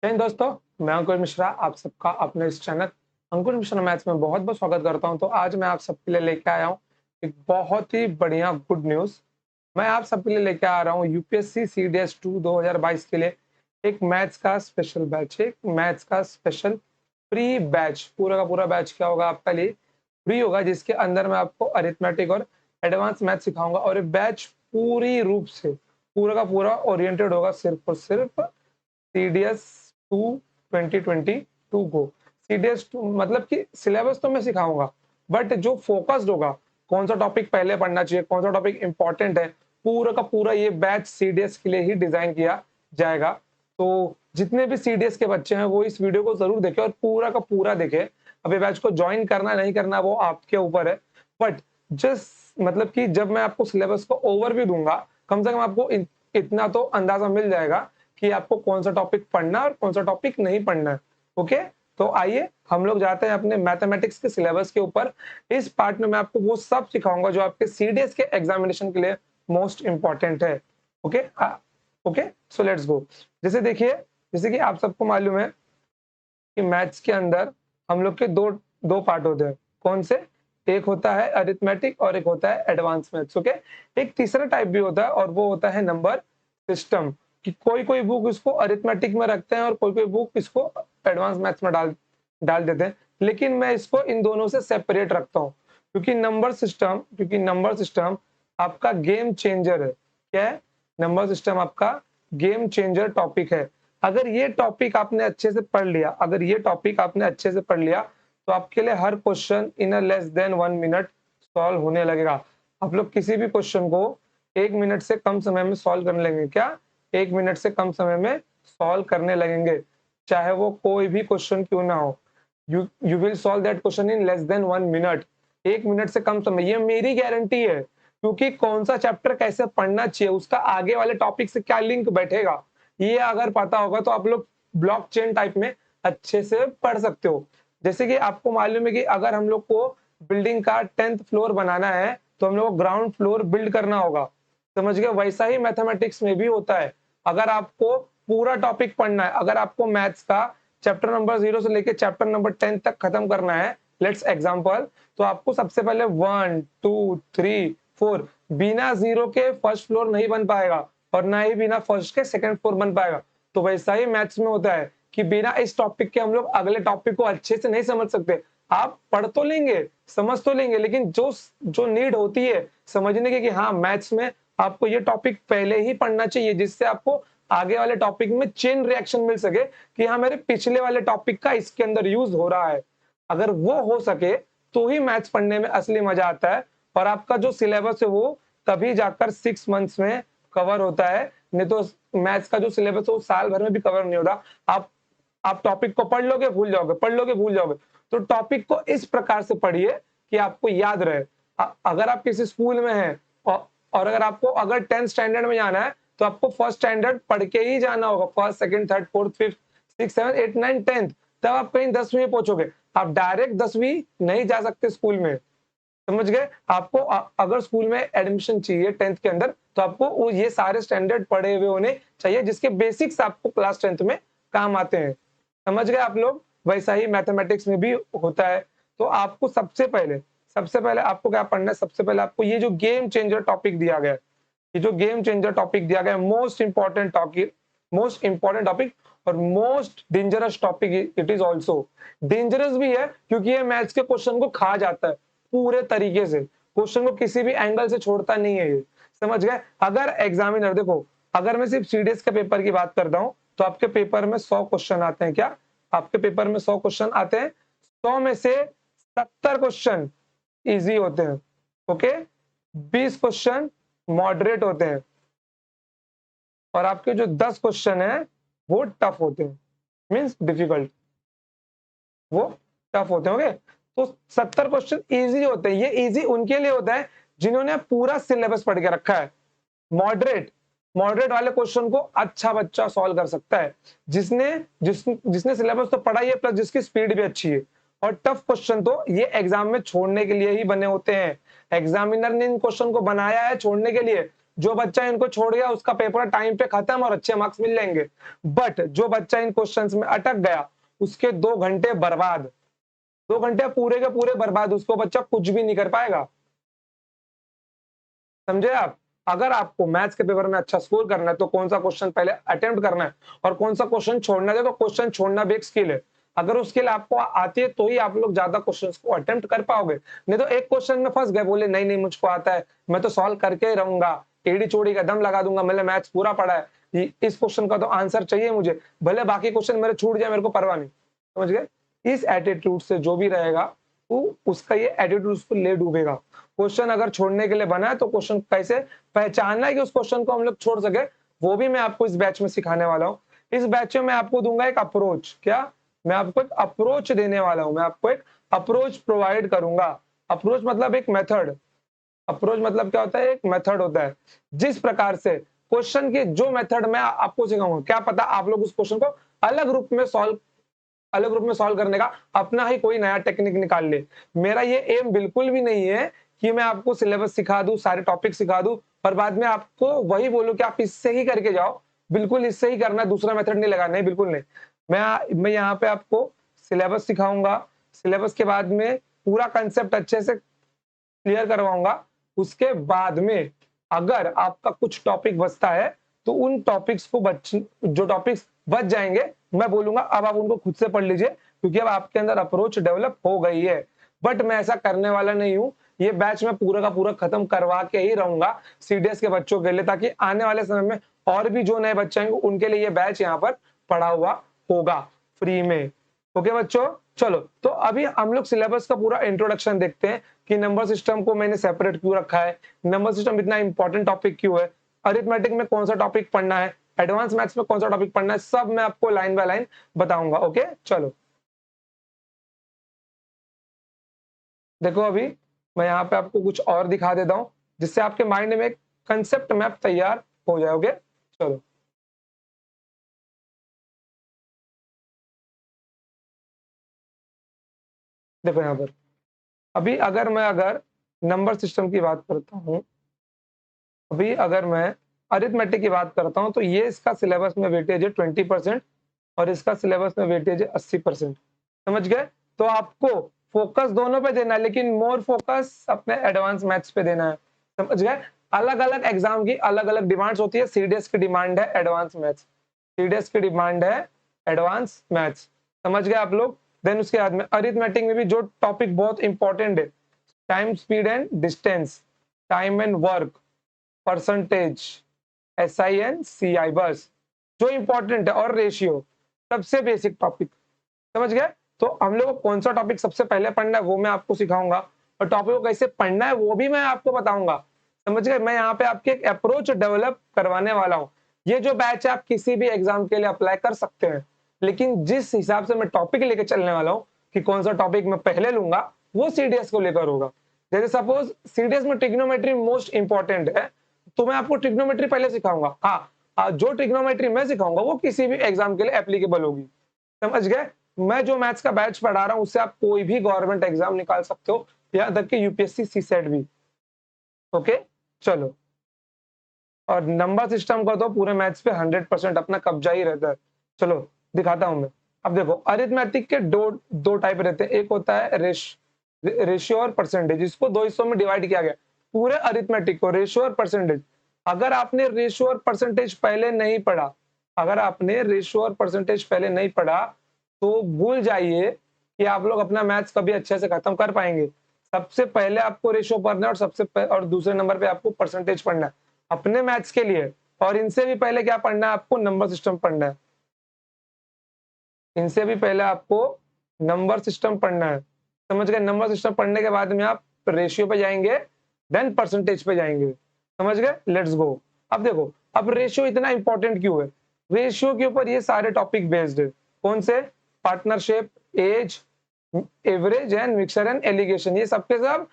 जय हिंद दोस्तों, मैं अंकुर मिश्रा आप सबका अपने इस चैनल अंकुर मिश्रा मैथ्स में बहुत बहुत स्वागत करता हूं। तो आज मैं आप सबके लिए लेके आया हूं एक बहुत ही बढ़िया गुड न्यूज़। मैं आप सबके लिए लेके आ रहा हूं यूपीएससी सीडीएस 2 2022 के लिए एक मैथ्स का स्पेशल बैच, एक मैथ्स का स्पेशल फ्री बैच। पूरा का पूरा बैच क्या होगा आपका लिए फ्री होगा, जिसके अंदर मैं आपको अरिथमेटिक और एडवांस मैथ सिखाऊंगा। और ये बैच पूरी रूप से पूरा का पूरा ओरिएंटेड होगा सिर्फ और सिर्फ सीडीएस 2 2022 को। सीडीएस 2 मतलब कि सिलेबस तो मैं सिखाऊंगा, बट जो फोकस्ड होगा, कौन सा टॉपिक पहले पढ़ना चाहिए, कौन सा टॉपिक इंपॉर्टेंट है, पूरा का पूरा ये बैच सीडीएस के लिए ही डिजाइन किया जाएगा। तो जितने भी सीडीएस के बच्चे हैं वो इस वीडियो को जरूर देखें और पूरा का पूरा देखें। अब ये बैच को ज्वाइन करना नहीं करना वो आपके ऊपर है, बट जस्ट मतलब कि जब मैं आपको सिलेबस को ओवरव्यू दूंगा, कम से कम आपको इतना तो अंदाजा मिल जाएगा कि आपको कौन सा टॉपिक पढ़ना है और कौन सा टॉपिक नहीं पढ़ना है। ओके, तो आइए हम लोग जाते हैं अपने मैथमेटिक्स के सिलेबस के ऊपर। इस पार्ट में मैं आपको वो सब सिखाऊंगा जो आपके सीडीएस के एग्जामिनेशन के लिए मोस्ट इंपॉर्टेंट है। Okay okay, so let's go. जैसे देखिए, जैसे कि आप सबको मालूम है कि मैथ्स के अंदर हम लोग के दो दो पार्ट होते हैं। कौन से? एक होता है अरिथमेटिक और एक होता है एडवांस मैथ्स। ओके, एक तीसरा टाइप भी होता है और वो होता है नंबर सिस्टम। कि कोई कोई बुक इसको अरिथमेटिक में रखते हैं और कोई कोई बुक इसको एडवांस मैथ्स में डाल डाल देते हैं, लेकिन मैं इसको इन दोनों से सेपरेट रखता हूँ। क्योंकि नंबर सिस्टम आपका गेम चेंजर है। क्या है? नंबर सिस्टम आपका गेम चेंजर टॉपिक है। अगर ये टॉपिक आपने अच्छे से पढ़ लिया, तो आपके लिए हर question in a less than 1 minute solve होने लगेगा। आप लोग किसी भी क्वेश्चन को 1 मिनट से कम समय में सॉल्व करने लगेंगे। क्या? 1 मिनट से कम समय में सॉल्व करने लगेंगे, चाहे वो कोई भी क्वेश्चन क्यों ना हो। You will solve that question in less than 1 minute. 1 minute से कम समय, ये मेरी गारंटी है। क्योंकि कौन सा चैप्टर कैसे पढ़ना चाहिए, उसका आगे वाले टॉपिक से क्या लिंक बैठेगा, ये अगर पता होगा तो आप लोग ब्लॉकचेन टाइप में अच्छे से पढ़ सकते हो। जैसे कि आपको मालूम है कि अगर हम लोग को बिल्डिंग का 10th फ्लोर बनाना है तो हम लोग को ग्राउंड फ्लोर बिल्ड करना होगा। समझ गए? वैसा ही मैथमेटिक्स में भी होता है। अगर आपको पूरा टॉपिक पढ़ना है, अगर आपको मैथ्स का चैप्टर नंबर 0 से लेके चैप्टर नंबर 10 तक खत्म करना है, लेट्स एग्जांपल, तो आपको सबसे पहले 1 2 3 4 बिना 0 के फर्स्ट फ्लोर नहीं बन पाएगा और ना ही बिना फर्स्ट के सेकंड फ्लोर बन पाएगा। तो वैसा ही मैथ्स में होता है कि बिना इस टॉपिक के हम लोग अगले टॉपिक को अच्छे से नहीं समझ सकते। आप पढ़ तो लेंगे, समझ तो लेंगे, लेकिन जो जो नीड होती है समझने की कि हाँ मैथ्स में आपको ये टॉपिक पहले ही पढ़ना चाहिए, जिससे आपको आगे वाले टॉपिक में चेन रिएक्शन मिल सके कि हाँ मेरे पिछले वाले टॉपिक का इसके अंदर यूज हो रहा है। अगर वो हो सके तो ही मैथ्स पढ़ने में असली मजा आता है। और आपका जो सिलेबस है वो तभी जाकर 6 मंथ्स में कवर होता है, नहीं तो मैथ्स का जो सिलेबस है वो साल भर में भी कवर नहीं होता। आप टॉपिक को पढ़ लोगे भूल जाओगे, पढ़ लोगे भूल जाओगे। तो टॉपिक को इस प्रकार से पढ़िए कि आपको याद रहे। अगर आप किसी स्कूल में हैं और अगर आपको अगर 10th स्टैंडर्ड में जाना है तो आपको फर्स्ट स्टैंडर्ड पढ़ के ही जाना होगा। First, second, third, fourth, fifth, six, seven, eight, nine, 10th, तब आप कहीं 10वीं में पहुंचोगे। आप डायरेक्ट 10वीं नहीं जा सकते स्कूल में। समझ गए? आपको अगर स्कूल में एडमिशन चाहिए 10th के अंदर, तो आपको वो ये सारे स्टैंडर्ड पढ़े हुए होने चाहिए, जिसके बेसिक्स आपको क्लास 10th में काम आते हैं। समझ गए आप लोग? वैसा ही मैथमेटिक्स में भी होता है। तो आपको सबसे पहले आपको क्या पढ़ना है? सबसे पहले आपको ये जो गेम चेंजर टॉपिक दिया गया है, ये जो गेम चेंजर टॉपिक दिया गया है, मोस्ट इंपॉर्टेंट टॉपिक और most dangerous topic it is also. Dangerous भी है क्योंकि ये मैथ्स के क्वेश्चन को खा जाता है पूरे तरीके से, क्वेश्चन को किसी भी एंगल से छोड़ता नहीं है ये। समझ गए? अगर एग्जामिनर, देखो, अगर मैं सिर्फ सीडीएस के पेपर की बात करता हूं तो आपके पेपर में 100 क्वेश्चन आते हैं। क्या? आपके पेपर में 100 क्वेश्चन आते हैं, 100 में से 70 क्वेश्चन इजी होते हैं। ओके, 20 क्वेश्चन मॉडरेट होते हैं और आपके जो 10 क्वेश्चन है वो टफ होते हैं, मींस डिफिकल्ट, वो टफ होते हैं। ओके, तो 70 क्वेश्चन इजी होते हैं। ये इजी उनके लिए होता है जिन्होंने पूरा सिलेबस पढ़ के रखा है। मॉडरेट वाले क्वेश्चन को अच्छा बच्चा सॉल्व कर सकता है, जिसने सिलेबस तो पढ़ा ही है प्लस जिसकी स्पीड भी अच्छी है। और टफ क्वेश्चन तो ये एग्जाम में छोड़ने के लिए ही बने होते हैं। एग्जामिनर ने इन क्वेश्चन को बनाया है छोड़ने के लिए, जो बच्चा इनको छोड़ गया उसका पेपर टाइम पे खत्म और अच्छे मार्क्स मिल जाएंगे। बट जो बच्चा इन क्वेश्चंस में अटक गया उसके 2 घंटे बर्बाद, 2 घंटे पूरे के पूरे बर्बाद, उसको बच्चा कुछ भी नहीं कर पाएगा। समझे आप? अगर आपको मैथ्स के पेपर में अच्छा स्कोर करना है तो कौन सा क्वेश्चन पहले अटेम्प्ट करना है और कौन सा क्वेश्चन छोड़ना है। देखो क्वेश्चन छोड़ना भी एक स्किल है, अगर वो स्किल आपको आती है तो ही आप लोग ज्यादा क्वेश्चंस को अटेम्प्ट कर पाओगे। नहीं तो एक क्वेश्चन में फंस गए, बोले नहीं नहीं मुझको आता है, मैं तो सॉल्व करके ही रहूंगा, टेढ़ी चोड़ी का दम लगा दूंगा, मैंने मैथ्स पूरा पढ़ा है, इस क्वेश्चन का तो आंसर चाहिए मुझे, भले बाकी क्वेश्चन मेरे छूट जाए मेरे को परवाह नहीं। समझ गए? इस एटीट्यूड से जो भी रहेगा वो उसका ये एटीट्यूड उसको ले डूबेगा। क्वेश्चन अगर छोड़ने के लिए बना है तो क्वेश्चन कैसे पहचानना है कि उस क्वेश्चन को हम लोग छोड़ सके, वो भी मैं आपको इस बैच में सिखाने वाला हूँ। इस बैच में मैं आपको दूंगा एक अप्रोच। क्या? मैं आपको एक अप्रोच देने वाला हूं, मैं आपको एक अप्रोच प्रोवाइड करूंगा। अप्रोच मतलब एक मेथड, अप्रोच मतलब क्या होता है? एक मेथड होता है। जिस प्रकार से क्वेश्चन के जो मेथड मैं आपको सिखाऊंगा, क्या पता आप लोग उस क्वेश्चन को अलग रूप में सॉल्व करने का अपना ही कोई नया टेक्निक निकाल ले। मेरा ये एम बिल्कुल भी नहीं है कि मैं आपको सिलेबस सिखा दूं, सारे टॉपिक सिखा दूं और बाद में आपको वही बोलूं कि आप इससे ही करके जाओ, बिल्कुल इससे ही करना है, दूसरा मेथड नहीं लगाना है, बिल्कुल नहीं। मैं यहाँ पे आपको सिलेबस सिखाऊंगा, सिलेबस के बाद में पूरा कंसेप्ट अच्छे से क्लियर करवाऊंगा। उसके बाद में अगर आपका कुछ टॉपिक बचता है तो उन टॉपिक्स को जो टॉपिक्स बच जाएंगे मैं बोलूंगा अब आप उनको खुद से पढ़ लीजिए, क्योंकि अब आपके अंदर अप्रोच डेवलप हो गई है। बट मैं ऐसा करने वाला नहीं हूं, ये बैच मैं पूरा का पूरा खत्म करवा के ही रहूंगा सीडीएस के बच्चों के लिए, ताकि आने वाले समय में और भी जो नए बच्चे आएंगे उनके लिए ये बैच यहाँ पर पढ़ा हुआ होगा फ्री में। ओके बच्चों, चलो तो अभी हम लोग सिलेबस का पूरा इंट्रोडक्शन देखते हैं कि नंबर सिस्टम को मैंने सेपरेट क्यों रखा है, नंबर सिस्टम इतना इंपॉर्टेंट टॉपिक क्यों है, अरिथमेटिक में कौन सा टॉपिक पढ़ना है, एडवांस मैथ्स में कौन सा टॉपिक पढ़ना है, सब मैं आपको लाइन बाय लाइन बताऊंगा। ओके चलो देखो, अभी मैं यहाँ पे आपको कुछ और दिखा देता हूँ जिससे आपके माइंड में एक कंसेप्ट मैप तैयार हो जाओगे। चलो देखो यहाँ पर, अभी अगर नंबर सिस्टम की बात करता हूँ, अभी अगर मैं अरिथमेटिक की बात करता हूँ तो ये इसका सिलेबस में वेटेज है 20% और इसका सिलेबस में वेटेज है 80%। समझ गए? तो आपको फोकस दोनों पे देना है, लेकिन मोर फोकस अपने एडवांस मैथ्स पे देना है। समझ गए? अलग अलग एग्जाम की अलग अलग डिमांड्स होती है। सीडीएस की डिमांड है एडवांस मैथ्स, सीडीएस की डिमांड है एडवांस मैथ्स। समझ गए आप लोग? देन उसके बाद में अरिथमेटिक में भी जो टॉपिक बहुत इंपॉर्टेंट है, time speed and distance, time and work, percentage, SI, बस जो इंपॉर्टेंट है, और रेशियो, सबसे बेसिक टॉपिक। समझ गए? तो हम लोग को कौन सा टॉपिक सबसे पहले पढ़ना है वो मैं आपको सिखाऊंगा, और टॉपिक को कैसे पढ़ना है वो भी मैं आपको बताऊंगा। समझ गए? मैं यहाँ पे आपके एक अप्रोच डेवलप करवाने वाला हूँ। ये जो बैच है आप किसी भी एग्जाम के लिए अप्लाई कर सकते हैं, लेकिन जिस हिसाब से मैं टॉपिक लेके चलने वाला हूँ कि कौन सा टॉपिक मैं पहले लूंगा वो सीडीएस को लेकर होगा। जैसे सपोज सीडीएस में ट्रिग्नोमेट्री मोस्ट इंपॉर्टेंट है, तो मैं आपको ट्रिग्नोमेट्री पहले सिखाऊंगा। हाँ, जो ट्रिग्नोमेट्री मैं सिखाऊंगा वो किसी भी एग्जाम के लिए एप्लीकेबल होगी। समझ गए? मैं जो मैथ्स का बैच पढ़ा रहा हूं उससे आप कोई भी गवर्नमेंट एग्जाम निकाल सकते हो, यहाँ तक कि यूपीएससी सीसेट भी। ओके चलो, और नंबर सिस्टम का तो पूरे मैथ्स पे 100% अपना कब्जा ही रहता है। चलो दिखाता हूं मैं। अब देखो, अरिथमेटिक के दो टाइप रहते हैं। एक होता है रेशियो और परसेंटेज, इसको दो हिस्सों में डिवाइड किया गया पूरे अरिथमेटिक को, रेशियो और परसेंटेज। अगर आपने रेशियो और परसेंटेज पहले नहीं पढ़ा, अगर आपने रेशियो और परसेंटेज पहले नहीं पढ़ा तो भूल जाइए कि आप लोग अपना मैथ्स कभी अच्छे से खत्म कर पाएंगे। सबसे पहले आपको रेशियो पढ़ना है और दूसरे नंबर पे आपको परसेंटेज पढ़ना है अपने मैथ्स के लिए। और इनसे भी पहले क्या पढ़ना है? आपको नंबर सिस्टम पढ़ना है। इनसे भी पहले आपको नंबर सिस्टम पढ़ना है। समझ गए? नंबर सिस्टम पढ़ने के बाद में आप रेशियो पे जाएंगे, देन परसेंटेज पे जाएंगे। समझ गए? Let's go. अब देखो, अब रेशियो इतना इंपॉर्टेंट क्यों है? रेशियो के ऊपर ये सारे टॉपिक बेस्ड है। कौन से? Partnership, age, average and mixture and alligation, ये सबके सब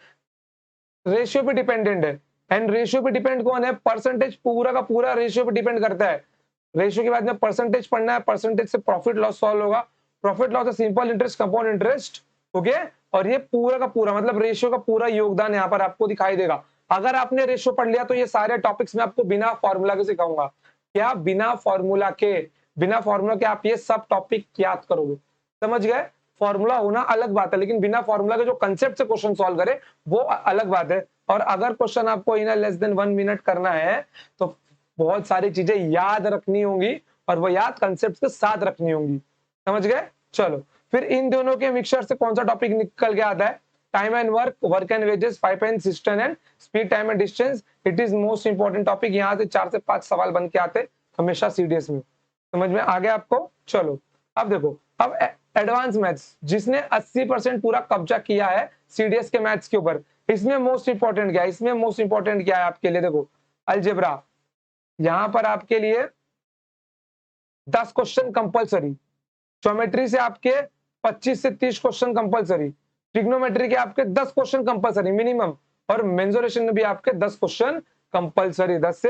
रेशियो पे डिपेंडेंट है। एंड रेशियो पे डिपेंड कौन है? परसेंटेज पूरा का पूरा रेशियो पे डिपेंड करता है। रेशियो के बाद में परसेंटेज पढ़ना है, परसेंटेज से प्रॉफिट लॉस सॉल्व होगा, प्रॉफिट लॉस है simple interest, compound interest. Okay, और ये पूरा का पूरा मतलब रेशियो का पूरा योगदान यहाँ पर आपको दिखाई देगा। अगर आपने रेशियो पढ़ लिया तो ये सारे टॉपिक्स मैं आपको बिना फॉर्मूला के सिखाऊंगा। क्या बिना फॉर्मूला के आप ये सब टॉपिक याद करोगे, समझ गए। फॉर्मूला होना अलग बात है, लेकिन बिना फॉर्मूला के जो कंसेप्ट से क्वेश्चन सॉल्व करे वो अलग बात है। और अगर क्वेश्चन आपको इन लेस देन 1 मिनट करना है तो बहुत सारी चीजें याद रखनी होंगी और वो याद कंसेप्ट के साथ रखनी होंगी, समझ गए। चलो फिर इन दोनों के मिक्सचर से कौन सा टॉपिक निकल के आता है, time and work, work and wages, pipe and system and speed, time and distance. It is most important topic. यहाँ से 4 से 5 सवाल बन के आते हमेशा सीडीएस में, समझ में आ गया आपको। चलो अब देखो, अब एडवांस मैथ्स जिसने 80% पूरा कब्जा किया है सीडीएस के मैथ्स के ऊपर, इसमें मोस्ट इंपॉर्टेंट क्या है, इसमें मोस्ट इंपॉर्टेंट क्या है आपके लिए, देखो अलजेब्रा। यहां पर आपके लिए 10 क्वेश्चन कंपलसरी, ज्योमेट्री से आपके 25 से 30 क्वेश्चन कंपलसरी, ट्रिग्नोमेट्री के आपके 10 क्वेश्चन कंपलसरी मिनिमम, और मेंसुरेशन में भी आपके 10 क्वेश्चन कंपलसरी, 10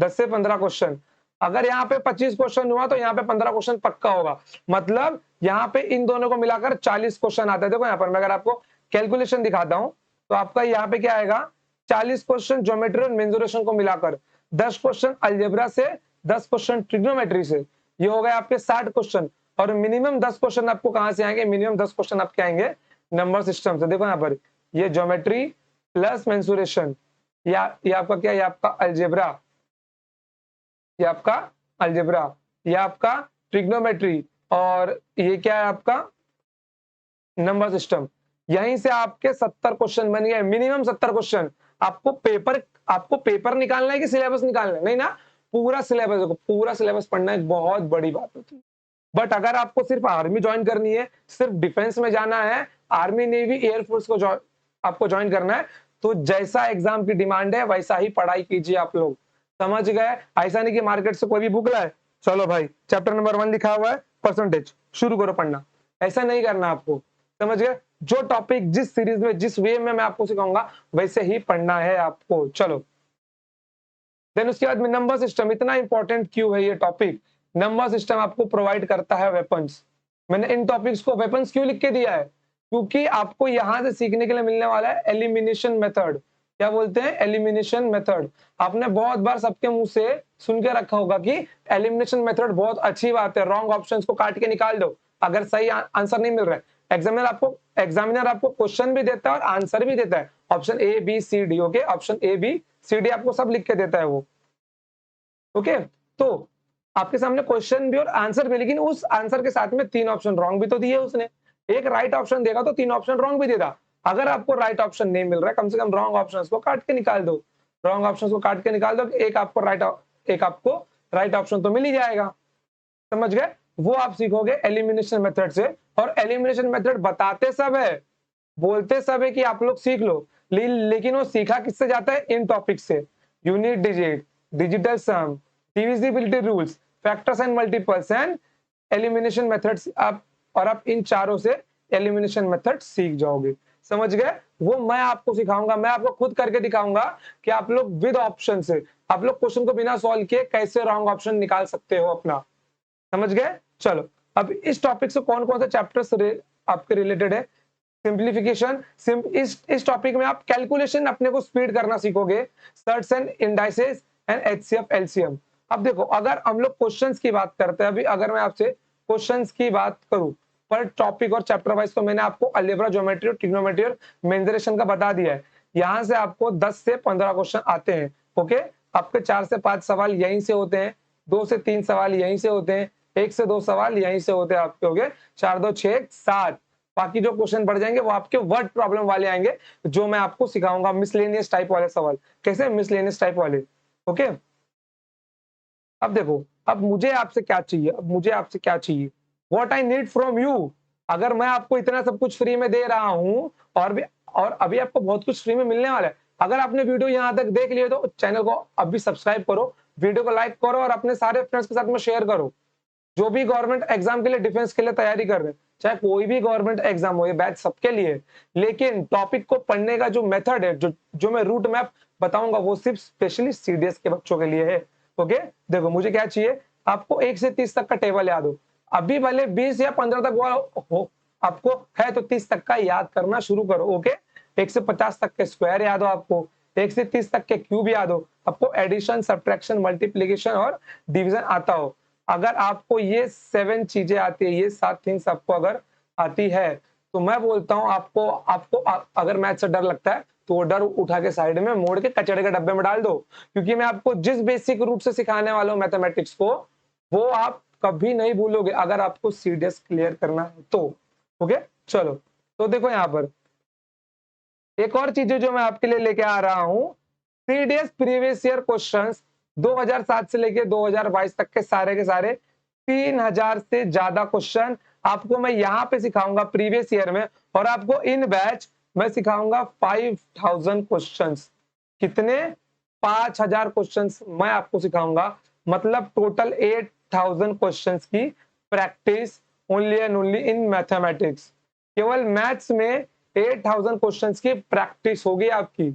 से 15 क्वेश्चन। अगर यहाँ पे 25 क्वेश्चन हुआ तो यहाँ पे 15 क्वेश्चन पक्का होगा, मतलब यहाँ पे इन दोनों को मिलाकर 40 क्वेश्चन आता है। देखो यहाँ पर मैं अगर आपको कैलकुलेशन दिखाता हूं तो आपका यहाँ पे क्या आएगा, 40 क्वेश्चन ज्योमेट्री और मेंसुरेशन को मिलाकर, 10 क्वेश्चन अलजेब्रा से, 10 क्वेश्चन ट्रिग्नोमेट्री से, ये हो गए आपके 60 क्वेश्चन। और मिनिमम 10 क्वेश्चन आपको कहां से आएंगे, मिनिमम 10 क्वेश्चन आपके आएंगे नंबर सिस्टम से। देखो यहाँ पर ये ज्योमेट्री प्लस मेंसुरेशन, ये आपका क्या है, ये आपका अलजेब्रा, ये आपका अलजेब्रा, ये आपका ट्रिग्नोमेट्री, और ये क्या है आपका नंबर सिस्टम। यहीं से आपके 70 क्वेश्चन बन गए, मिनिमम 70 क्वेश्चन। आपको पेपर निकालना है कि सिलेबस निकालना है, नहीं ना, पूरा सिलेबस। देखो पूरा सिलेबस पढ़ना एक बहुत बड़ी बात होती है। बट अगर आपको सिर्फ आर्मी ज्वाइन करनी है, सिर्फ डिफेंस में जाना है, आर्मी नेवी एयरफोर्स को आपको ज्वाइन करना है, तो जैसा एग्जाम की डिमांड है वैसा ही पढ़ाई कीजिए आप लोग, समझ गए। ऐसा नहीं कि मार्केट से कोई भी बुक लाए, चलो भाई चैप्टर नंबर 1 लिखा हुआ है परसेंटेज शुरू करो पढ़ना, ऐसा नहीं करना आपको, समझ गए। जो टॉपिक जिस सीरीज में जिस वे में मैं आपको सिखाऊंगा वैसे ही पढ़ना है आपको। चलो देन उसके बाद में नंबर सिस्टम, इतना इंपॉर्टेंट क्यों है ये टॉपिक। नंबर सिस्टम आपको प्रोवाइड करता है वेपन्स। मैंने इन टॉपिक्स को वेपन्स क्यों लिख के दिया है, क्योंकि आपको यहां से सीखने के लिए मिलने वाला है एलिमिनेशन मेथड। क्या बोलते हैं, एलिमिनेशन मेथड। आपने बहुत बार सबके मुंह से सुन के रखा होगा कि एलिमिनेशन मेथड बहुत अच्छी बात है, रॉन्ग ऑप्शंस को काट के निकाल दो अगर सही आंसर नहीं मिल रहा है। एग्जामिनर आपको क्वेश्चन भी देता है और आंसर भी देता है, option A B C D, okay, option A B C D आपको सब लिख के देता है वो, ओके। तो आपके सामने क्वेश्चन भी और आंसर भी, लेकिन उस आंसर के साथ में 3 ऑप्शन रॉन्ग भी तो दिए उसने। एक राइट ऑप्शन देगा तो 3 ऑप्शन रॉन्ग भी देगा। अगर आपको राइट ऑप्शन नहीं मिल रहा है, कम से कम रॉन्ग ऑप्शंस को काट के निकाल दो, रॉन्ग ऑप्शंस को काट के निकाल दो, एक आपको राइट ऑप्शन तो मिल ही जाएगा, समझ गए। वो आप सीखोगे एलिमिनेशन मेथड से। और एलिमिनेशन मेथड बताते सब है, बोलते सब है कि आप लोग सीख लो, लेकिन वो सीखा किससे जाता है, इन टॉपिक से। Unit digit, digital sum, divisibility rules, factors and multiples and elimination methods. आप इन चारों से एलिमिनेशन मेथड सीख जाओगे, समझ गए। वो मैं आपको सिखाऊंगा, मैं आपको खुद करके दिखाऊंगा कि आप लोग विद ऑप्शन से, आप लोग क्वेश्चन को बिना सॉल्व किए कैसे रॉन्ग ऑप्शन निकाल सकते हो अपना, समझ गए। चलो अब इस टॉपिक से कौन कौन से चैप्टर्स आपके रिलेटेड है। सिंप्लीफिकेशन, इस टॉपिक में आप कैलकुलेशन अपने को स्पीड करना सीखोगे, shirts and indices and HCF LCM. अब देखो अगर हम लोग क्वेश्चंस की बात करते हैं, अभी अगर मैं आपसे क्वेश्चंस की बात करूं पर टॉपिक और चैप्टर वाइज, तो मैंने आपको अलजेब्रा, ज्योमेट्री और ट्रिग्नोमेट्री और मेंसुरेशन का बता दिया है। यहां से आपको 10 से 15 क्वेश्चन आते हैं, ओके। आपके 4 से 5 सवाल यहीं से होते हैं, 2 से 3 सवाल यहीं से होते हैं, 1 से 2 सवाल यहीं से होते हैं आपके, ओके। 4 2 6 7, बाकी जो क्वेश्चन बढ़ जाएंगे वो आपके वर्ड प्रॉब्लम वाले आएंगे, जो मैं आपको सिखाऊंगा, मिसलेनियस टाइप वाले सवाल। कैसे मिसलेनियस टाइप वाले, ओके। अब देखो, अब मुझे आपसे क्या चाहिए, what I need from you. अगर मैं आपको इतना सब कुछ फ्री में दे रहा हूं और अभी आपको बहुत कुछ फ्री में मिलने वाला है, अगर आपने वीडियो यहां तक देख लिया तो चैनल को अभी सब्सक्राइब करो, वीडियो को लाइक करो और अपने सारे फ्रेंड्स के साथ में शेयर करो। जो भी गवर्नमेंट एग्जाम के लिए, डिफेंस के लिए तैयारी कर रहे हैं, चाहे कोई भी गवर्नमेंट एग्जाम हो, ये बैच सबके लिए। लेकिन टॉपिक को पढ़ने का जो मेथड है, जो मैं रूट मैप बताऊंगा, वो सिर्फ स्पेशली सीडीएस के बच्चों के लिए है, ओके। देखो मुझे क्या चाहिए, आपको 1 से 30 तक का टेबल याद हो। अभी भले 20 या 15 तक हो आपको है, तो 30 तक का याद करना शुरू करो, ओके। 1 से 50 तक के स्क्वायर याद हो आपको, 1 से 30 तक के क्यूब याद हो, आपको एडिशन, सब्ट्रैक्शन, मल्टीप्लिकेशन और डिवीजन आता हो। अगर आपको ये 7 चीजें आती है, ये 7 थिंग्स आपको अगर आती है, तो मैं बोलता हूँ आपको आपको अगर मैथ से डर लगता है तो वो डर उठा के साइड में मोड़ के कचड़े के डब्बे में डाल दो, क्योंकि मैं आपको जिस बेसिक रूट से सिखाने वाला हूँ मैथमेटिक्स को, वो आप कभी नहीं भूलोगे अगर आपको सीडीएस क्लियर करना है तो। ओके, चलो तो देखो यहाँ पर एक और चीज जो मैं आपके लिए लेके आ रहा हूं, सीडीएस प्रीवियस ईयर क्वेश्चंस 2007 से लेके 2022 तक के सारे 3000 से ज्यादा क्वेश्चन आपको मैं यहाँ पे सिखाऊंगा प्रीवियस ईयर में, और आपको इन बैच मैं सिखाऊंगा 5000 क्वेश्चंस। कितने? 5000 क्वेश्चंस मैं आपको सिखाऊंगा, मतलब टोटल 8000 क्वेश्चंस की practice only and only in mathematics. केवल मैथ्स में 8000 क्वेश्चंस की प्रैक्टिस होगी आपकी,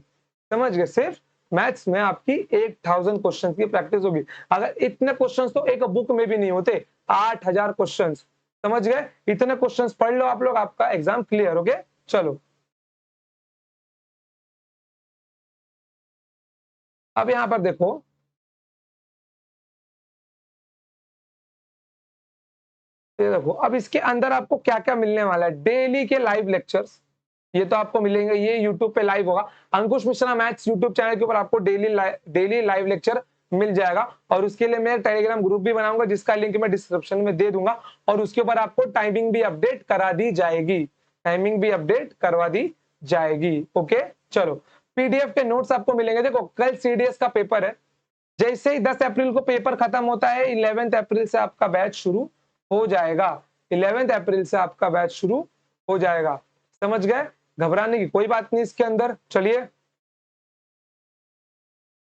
समझ गए? सिर्फ मैथ्स में आपकी 8000 क्वेश्चंस की प्रैक्टिस होगी। अगर इतने क्वेश्चंस तो एक बुक में भी नहीं होते, 8000 क्वेश्चंस, समझ गए? इतने क्वेश्चंस पढ़ लो आप लोग, आपका एग्जाम क्लियर हो गया। चलो अब यहां पर देखो, ये देखो अब इसके अंदर आपको क्या क्या मिलने वाला है। डेली के लाइव लेक्चर्स ये तो आपको मिलेंगे, ये यूट्यूब पे लाइव होगा। अंकुश मिश्रा मैथ्स यूट्यूब चैनल के ऊपर आपको डेली लाइव लेक्चर मिल जाएगा, और उसके लिए मैं टेलीग्राम ग्रुप भी बनाऊंगा जिसका लिंक मैं डिस्क्रिप्शन में दे दूंगा, और उसके ऊपर आपको टाइमिंग भी अपडेट करा दी जाएगी, टाइमिंग भी अपडेट करवा दी जाएगी। ओके, चलो पीडीएफ के नोट्स आपको मिलेंगे। देखो कल सीडीएस का पेपर है, जैसे ही 10 अप्रैल को पेपर खत्म होता है, 11 अप्रैल से आपका बैच शुरू हो जाएगा। 11 अप्रैल से आपका बैच शुरू हो जाएगा, समझ गए? घबराने की कोई बात नहीं इसके अंदर। चलिए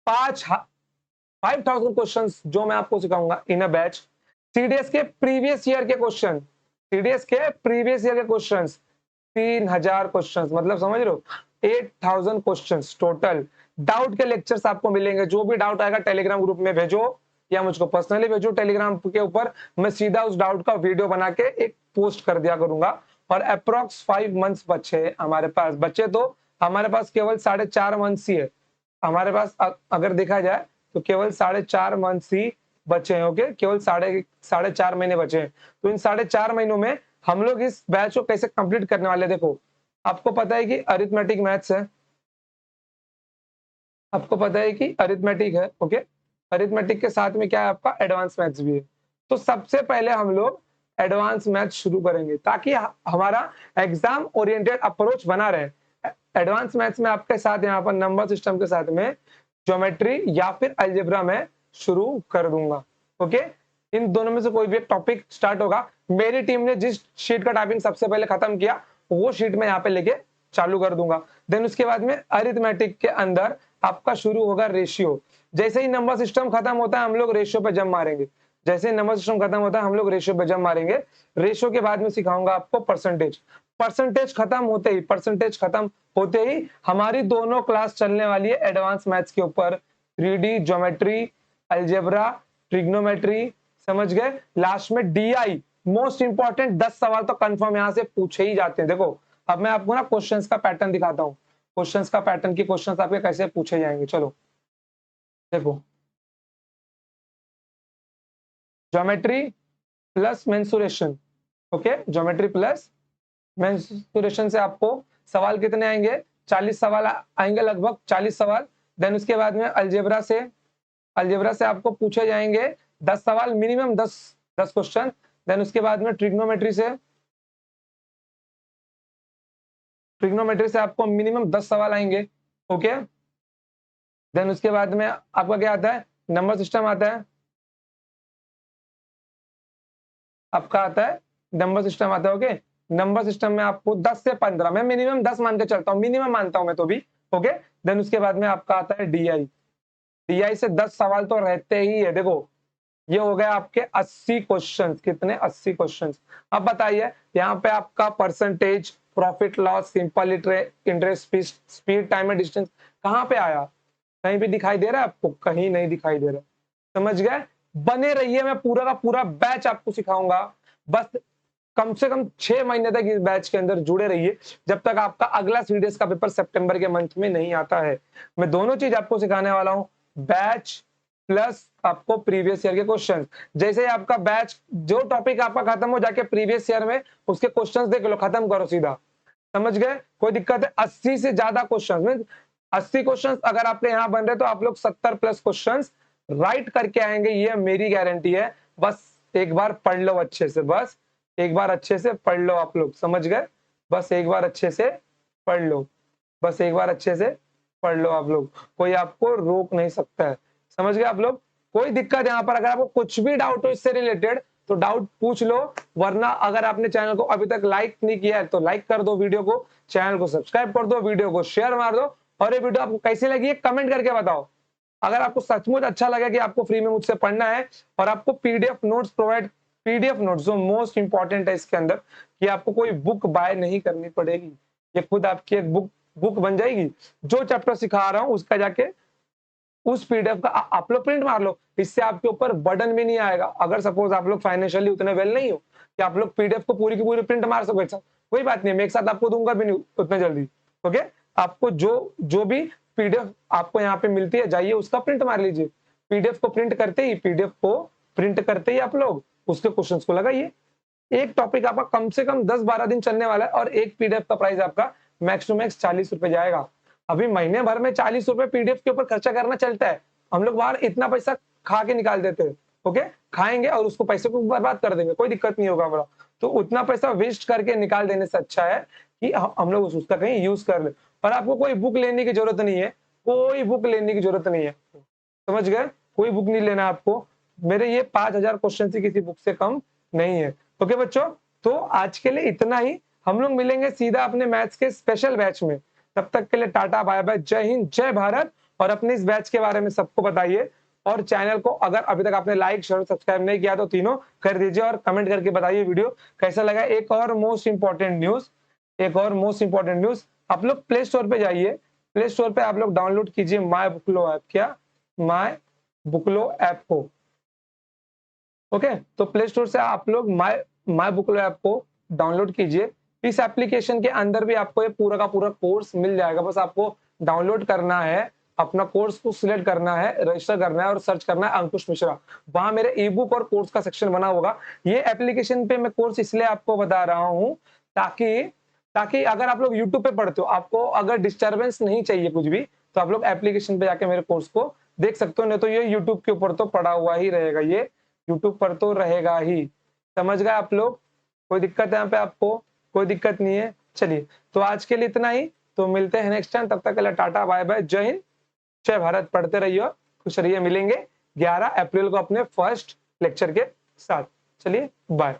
5000 क्वेश्चंस जो मैं आपको सिखाऊंगा इन अ बैच। सीडीएस के प्रीवियस ईयर के क्वेश्चन, सीडीएस के प्रीवियस ईयर के क्वेश्चंस 3000 क्वेश्चंस, मतलब समझ रहे हो 8000 क्वेश्चंस टोटल। डाउट के लेक्चर्स आपको मिलेंगे, जो भी डाउट आएगा टेलीग्राम ग्रुप में भेजो या मुझको पर्सनली भेजो टेलीग्राम के ऊपर, मैं सीधा उस डाउट का वीडियो बना के एक पोस्ट कर दिया करूंगा। और अप्रोक्स 5 मंथ्स बचे हमारे पास, बचे तो हमारे पास केवल 4.5 मंथ्स ही है हमारे पास। अगर देखा जाए तो केवल 4.5 मंथ्स ही बचे हैं। ओके, केवल साढ़े चार महीने बचे हैं। तो इन 4.5 महीनों में हम लोग इस बैच को कैसे कंप्लीट करने वाले? देखो आपको पता है कि अरिथमेटिक मैथ्स है, आपको पता है कि अरिथमेटिक है। ओके, अरिथमेटिक के साथ में क्या है आपका एडवांस मैथ्स भी है। तो सबसे पहले हम लोग एडवांस मैथ्स शुरू करेंगे ताकि हमारा एग्जाम ओरिएंटेड अप्रोच बना रहे। एडवांस मैथ्स में आपके साथ यहाँ पर नंबर सिस्टम के साथ में ज्योमेट्री या फिर अलजेब्रा में शुरू कर दूंगा। ओके, इन दोनों में से कोई भी एक टॉपिक स्टार्ट होगा। मेरी टीम ने जिस शीट का टाइपिंग सबसे पहले खत्म किया वो शीट में यहाँ पे लेके चालू कर दूंगा। देन उसके बाद में अरिथमेटिक के अंदर आपका शुरू होगा रेशियो। जैसे ही नंबर सिस्टम खत्म होता है हम लोग रेशियो पे जम मारेंगे, जैसे ही नंबर सिस्टम खत्म होता है हम लोग रेशियो पे जम मारेंगे। रेशियो के बाद में सिखाऊंगा आपको परसेंटेज। परसेंटेज खत्म होते ही, परसेंटेज खत्म होते ही हमारी दोनों क्लास चलने वाली है एडवांस मैथ्स के ऊपर, 3D ज्योमेट्री, अलजेब्रा, ट्रिग्नोमेट्री, समझ गए? लास्ट में डीआई, मोस्ट इंपॉर्टेंट 10 सवाल तो कंफर्म यहां से पूछे ही जाते हैं। देखो अब मैं आपको ना क्वेश्चंस का पैटर्न दिखाता हूँ, क्वेश्चंस का पैटर्न की क्वेश्चंस आपके कैसे पूछे जाएंगे। चलो देखो, geometry plus mensuration. Okay, geometry plus mensuration से आपको सवाल कितने आएंगे? 40 सवाल आएंगे, लगभग 40 सवाल। देन उसके बाद में अलजेब्रा से आपको पूछे जाएंगे 10 सवाल, मिनिमम 10 क्वेश्चन। देन उसके बाद में ट्रिग्नोमेट्री से आपको मिनिमम 10 सवाल आएंगे। ओके, देन उसके बाद में आपका क्या आता है? नंबर सिस्टम आता है, आपका आता है नंबर सिस्टम आता है। ओके, नंबर सिस्टम में आपको 10 से 15, मैं मिनिमम 10 मान के चलता हूँ, मिनिमम मानता हूं मैं तो भी। ओके, देन उसके बाद में आपका आता है डीआई। डीआई से 10 सवाल तो रहते ही है। देखो ये हो गया आपके 80 क्वेश्चंस। कितने? 80 क्वेश्चंस। अब बताइए यहाँ पे आपका percentage, profit loss, simple interest, speed, time and distance कहाँ पे आया? कहीं भी दिखाई दे रहा है आपको? कहीं नहीं दिखाई दे रहा। समझ गए? बने रहिए, मैं पूरा का पूरा बैच आपको सिखाऊंगा। बस कम से कम 6 महीने तक इस बैच के अंदर जुड़े रहिए, जब तक आपका अगला सीडीएस का पेपर सितंबर के मंथ में नहीं आता है। मैं दोनों चीज आपको सिखाने वाला हूँ, बैच प्लस आपको प्रीवियस ईयर के क्वेश्चन। जैसे ही आपका बैच जो टॉपिक आपका खत्म हो, जाके प्रीवियस ईयर में उसके क्वेश्चन देख लो, खत्म करो सीधा। समझ गए? कोई दिक्कत है? 80 से ज्यादा क्वेश्चन मीन 80 क्वेश्चन अगर आपके यहाँ बन रहे तो आप लोग 70 प्लस क्वेश्चन राइट करके आएंगे, ये मेरी गारंटी है। बस एक बार पढ़ लो अच्छे से, बस एक बार अच्छे से पढ़ लो आप लोग, समझ गए? बस एक बार अच्छे से पढ़ लो, बस एक बार अच्छे से पढ़ लो आप लोग, कोई आपको रोक नहीं सकता है। समझ गए आप लोग? कोई दिक्कत यहाँ पर अगर आपको कुछ भी डाउट हो इससे रिलेटेड तो डाउट पूछ लो, वरना अगर आपने चैनल को अभी तक लाइक नहीं किया है तो लाइक कर दो वीडियो को, चैनल को सब्सक्राइब कर दो, वीडियो को शेयर मार दो, और ये वीडियो आपको कैसी लगी है कमेंट करके बताओ। अगर आपको सचमुच अच्छा लगा कि आपको फ्री में मुझसे पढ़ना है और आपको PDF notes provide, PDF notes जो मोस्ट इंपॉर्टेंट है इसके अंदर, कि आपको कोई बुक बाय नहीं करनी पड़ेगी, ये खुद आपकी एक बुक बन जाएगी। जो चैप्टर सिखा रहा हूँ उसका जाके उस पीडीएफ का आप लोग प्रिंट मार लो, इससे आपके ऊपर बर्डन भी नहीं आएगा। अगर सपोज आप लोग फाइनेंशियली उतने वेल नहीं हो कि आप लोग पीडीएफ को पूरी की पूरी प्रिंट मार सको एक साथ, कोई बात नहीं, मैं एक साथ आपको दूंगा भी नहीं उतना जल्दी। ओके, आपको जो भी पीडीएफ आपको यहाँ पे मिलती है जाइए उसका प्रिंट मार लीजिए। पीडीएफ को प्रिंट करते ही आप लोग उसके क्वेश्चंस को लगाइए। एक टॉपिक आपका कम से कम 10-12 दिन चलने वाला है और एक पीडीएफ का प्राइस आपका मैक्स टू मैक्स 40 रुपए जाएगा। अभी महीने भर में 40 रुपए पीडीएफ के ऊपर खर्चा करना चलता है, हम लोग बाहर इतना पैसा खा के निकाल देते हैं। ओके, खाएंगे और उसको पैसे को बर्बाद कर देंगे, कोई दिक्कत नहीं होगा हमारा। तो उतना पैसा वेस्ट करके निकाल देने से अच्छा है कि हम लोग उसका कहीं यूज कर ले। और आपको कोई बुक लेने की जरूरत नहीं है, कोई बुक लेने की जरूरत नहीं है, समझ गए? कोई बुक नहीं लेना आपको, मेरे ये 5000 क्वेश्चन से किसी बुक से कम नहीं है। ओके बच्चों, तो आज के लिए इतना ही, हम लोग मिलेंगे सीधा अपने मैथ्स के स्पेशल बैच में। तब तक के लिए टाटा बाय बाय, जय हिंद जय भारत। और अपने इस बैच के बारे में सबको बताइए, और चैनल को अगर अभी तक आपने लाइक शेयर सब्सक्राइब नहीं किया तो तीनों कर दीजिए, और कमेंट करके बताइए वीडियो कैसा लगा। एक और मोस्ट इंपॉर्टेंट न्यूज, आप लोग प्ले स्टोर पे जाइए, प्ले स्टोर पे आप लोग डाउनलोड कीजिए माय बुकलो ऐप। क्या? माय बुकलो ऐप को। ओके, तो प्ले स्टोर से आप लोग माय बुकलो ऐप को डाउनलोड कीजिए। इस एप्लीकेशन के अंदर भी आपको ये पूरा का पूरा कोर्स मिल जाएगा, बस आपको डाउनलोड करना है, अपना कोर्स को सिलेक्ट करना है, रजिस्टर करना है और सर्च करना है अंकुश मिश्रा। वहां मेरे ई बुक और कोर्स का सेक्शन बना होगा। ये एप्लीकेशन पे मैं कोर्स इसलिए आपको बता रहा हूँ ताकि अगर आप लोग यूट्यूब पे पढ़ते हो, आपको अगर डिस्टर्बेंस नहीं चाहिए कुछ भी, तो आप लोग एप्लीकेशन पे जाके मेरे कोर्स को देख सकते हो। नहीं तो ये यूट्यूब के ऊपर तो पड़ा हुआ ही रहेगा, ये यूट्यूब पर तो रहेगा ही। समझ गए आप लोग? कोई दिक्कत है यहाँ पे आपको? कोई दिक्कत नहीं है? चलिए, तो आज के लिए इतना ही, तो मिलते हैं नेक्स्ट टाइम। तब तक के लिए टाटा बाय बाय, जय हिंद जय भारत। पढ़ते रहिए, खुश रहिए। मिलेंगे 11 अप्रैल को अपने फर्स्ट लेक्चर के साथ। चलिए बाय।